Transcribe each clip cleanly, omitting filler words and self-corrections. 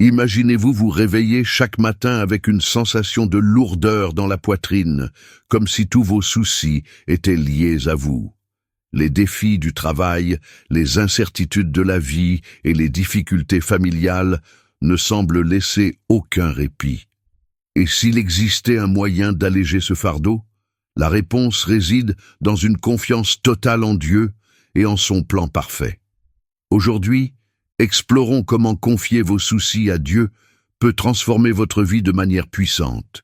Imaginez-vous vous réveiller chaque matin avec une sensation de lourdeur dans la poitrine, comme si tous vos soucis étaient liés à vous. Les défis du travail, les incertitudes de la vie et les difficultés familiales ne semblent laisser aucun répit. Et s'il existait un moyen d'alléger ce fardeau, la réponse réside dans une confiance totale en Dieu et en son plan parfait. Aujourd'hui, explorons comment confier vos soucis à Dieu peut transformer votre vie de manière puissante.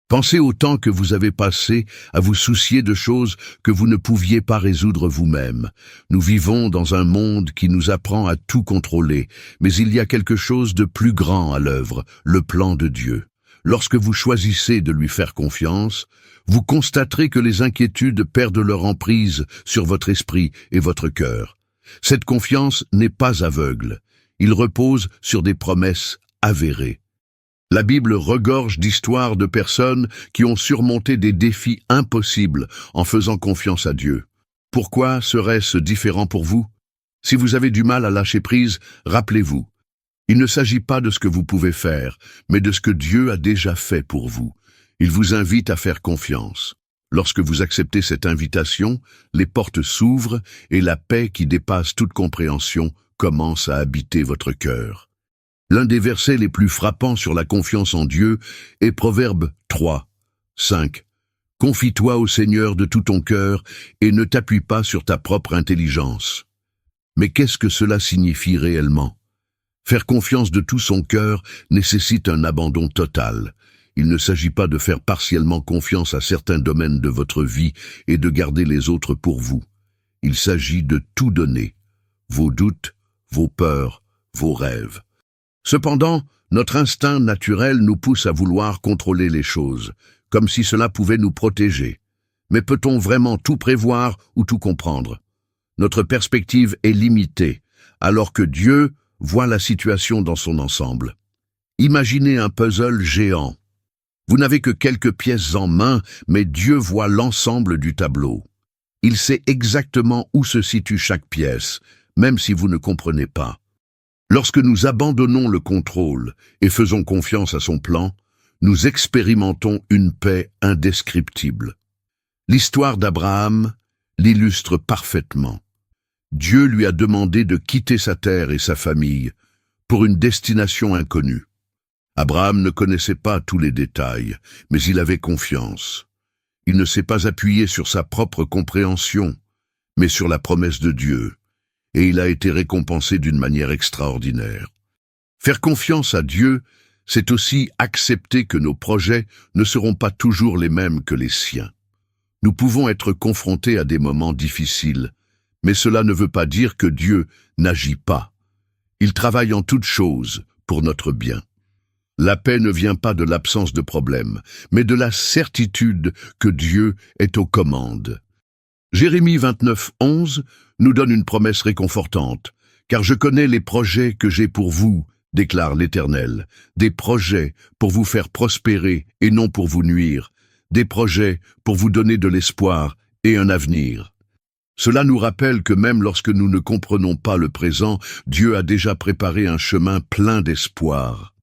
Pensez au temps que vous avez passé à vous soucier de choses que vous ne pouviez pas résoudre vous-même. Nous vivons dans un monde qui nous apprend à tout contrôler, mais il y a quelque chose de plus grand à l'œuvre, le plan de Dieu. Lorsque vous choisissez de lui faire confiance, vous constaterez que les inquiétudes perdent leur emprise sur votre esprit et votre cœur. Cette confiance n'est pas aveugle, il repose sur des promesses avérées. La Bible regorge d'histoires de personnes qui ont surmonté des défis impossibles en faisant confiance à Dieu. Pourquoi serait-ce différent pour vous? Si vous avez du mal à lâcher prise, rappelez-vous, il ne s'agit pas de ce que vous pouvez faire, mais de ce que Dieu a déjà fait pour vous. Il vous invite à faire confiance. Lorsque vous acceptez cette invitation, les portes s'ouvrent et la paix qui dépasse toute compréhension commence à habiter votre cœur. L'un des versets les plus frappants sur la confiance en Dieu est Proverbe 3, 5. « Confie-toi au Seigneur de tout ton cœur et ne t'appuie pas sur ta propre intelligence. » Mais qu'est-ce que cela signifie réellement? Faire confiance de tout son cœur nécessite un abandon total. Il ne s'agit pas de faire partiellement confiance à certains domaines de votre vie et de garder les autres pour vous. Il s'agit de tout donner, vos doutes, vos peurs, vos rêves. Cependant, notre instinct naturel nous pousse à vouloir contrôler les choses, comme si cela pouvait nous protéger. Mais peut-on vraiment tout prévoir ou tout comprendre? Notre perspective est limitée, alors que Dieu voit la situation dans son ensemble. Imaginez un puzzle géant. Vous n'avez que quelques pièces en main, mais Dieu voit l'ensemble du tableau. Il sait exactement où se situe chaque pièce, même si vous ne comprenez pas. Lorsque nous abandonnons le contrôle et faisons confiance à son plan, nous expérimentons une paix indescriptible. L'histoire d'Abraham l'illustre parfaitement. Dieu lui a demandé de quitter sa terre et sa famille pour une destination inconnue. Abraham ne connaissait pas tous les détails, mais il avait confiance. Il ne s'est pas appuyé sur sa propre compréhension, mais sur la promesse de Dieu. Et il a été récompensé d'une manière extraordinaire. Faire confiance à Dieu, c'est aussi accepter que nos projets ne seront pas toujours les mêmes que les siens. Nous pouvons être confrontés à des moments difficiles, mais cela ne veut pas dire que Dieu n'agit pas. Il travaille en toutes choses pour notre bien. La paix ne vient pas de l'absence de problèmes, mais de la certitude que Dieu est aux commandes. Jérémie 29, 11 nous donne une promesse réconfortante. « Car je connais les projets que j'ai pour vous, déclare l'Éternel, des projets pour vous faire prospérer et non pour vous nuire, des projets pour vous donner de l'espoir et un avenir. » Cela nous rappelle que même lorsque nous ne comprenons pas le présent, Dieu a déjà préparé un chemin plein d'espoir.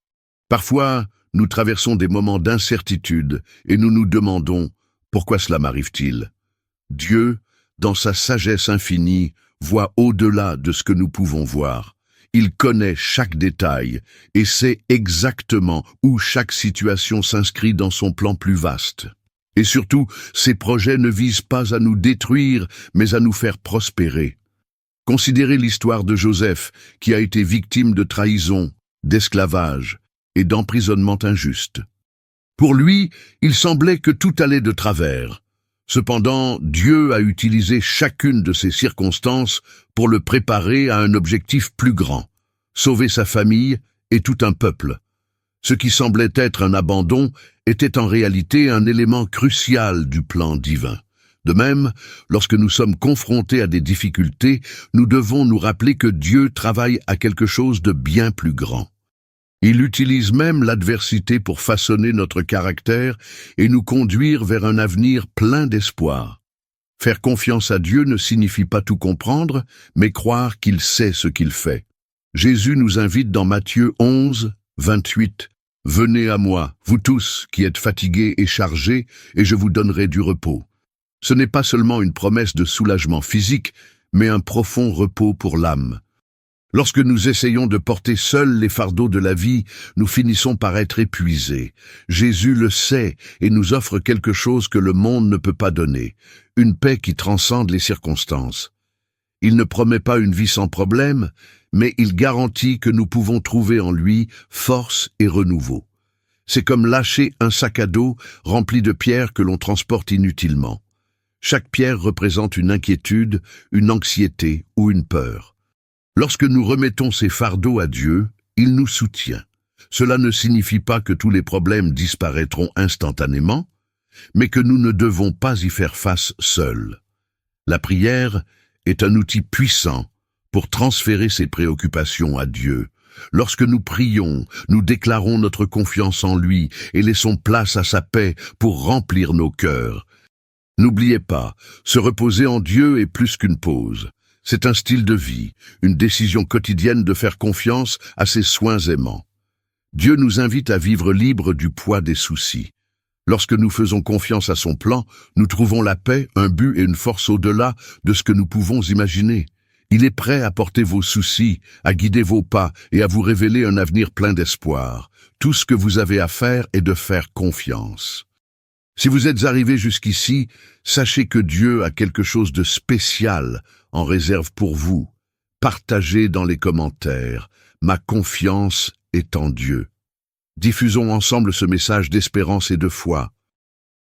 Parfois, nous traversons des moments d'incertitude et nous nous demandons « Pourquoi cela m'arrive-t-il » Dieu, dans sa sagesse infinie, voit au-delà de ce que nous pouvons voir. Il connaît chaque détail et sait exactement où chaque situation s'inscrit dans son plan plus vaste. Et surtout, ses projets ne visent pas à nous détruire, mais à nous faire prospérer. Considérez l'histoire de Joseph, qui a été victime de trahison, d'esclavage et d'emprisonnement injuste. Pour lui, il semblait que tout allait de travers. Cependant, Dieu a utilisé chacune de ces circonstances pour le préparer à un objectif plus grand, sauver sa famille et tout un peuple. Ce qui semblait être un abandon était en réalité un élément crucial du plan divin. De même, lorsque nous sommes confrontés à des difficultés, nous devons nous rappeler que Dieu travaille à quelque chose de bien plus grand. Il utilise même l'adversité pour façonner notre caractère et nous conduire vers un avenir plein d'espoir. Faire confiance à Dieu ne signifie pas tout comprendre, mais croire qu'il sait ce qu'il fait. Jésus nous invite dans Matthieu 11, 28. Venez à moi, vous tous qui êtes fatigués et chargés, et je vous donnerai du repos. Ce n'est pas seulement une promesse de soulagement physique, mais un profond repos pour l'âme. Lorsque nous essayons de porter seuls les fardeaux de la vie, nous finissons par être épuisés. Jésus le sait et nous offre quelque chose que le monde ne peut pas donner, une paix qui transcende les circonstances. Il ne promet pas une vie sans problème, mais il garantit que nous pouvons trouver en lui force et renouveau. C'est comme lâcher un sac à dos rempli de pierres que l'on transporte inutilement. Chaque pierre représente une inquiétude, une anxiété ou une peur. Lorsque nous remettons ces fardeaux à Dieu, il nous soutient. Cela ne signifie pas que tous les problèmes disparaîtront instantanément, mais que nous ne devons pas y faire face seuls. La prière est un outil puissant pour transférer ses préoccupations à Dieu. Lorsque nous prions, nous déclarons notre confiance en lui et laissons place à sa paix pour remplir nos cœurs. N'oubliez pas, se reposer en Dieu est plus qu'une pause. C'est un style de vie, une décision quotidienne de faire confiance à ses soins aimants. Dieu nous invite à vivre libres du poids des soucis. Lorsque nous faisons confiance à son plan, nous trouvons la paix, un but et une force au-delà de ce que nous pouvons imaginer. Il est prêt à porter vos soucis, à guider vos pas et à vous révéler un avenir plein d'espoir. Tout ce que vous avez à faire est de faire confiance. Si vous êtes arrivé jusqu'ici, sachez que Dieu a quelque chose de spécial en réserve pour vous. Partagez dans les commentaires. Ma confiance est en Dieu. Diffusons ensemble ce message d'espérance et de foi.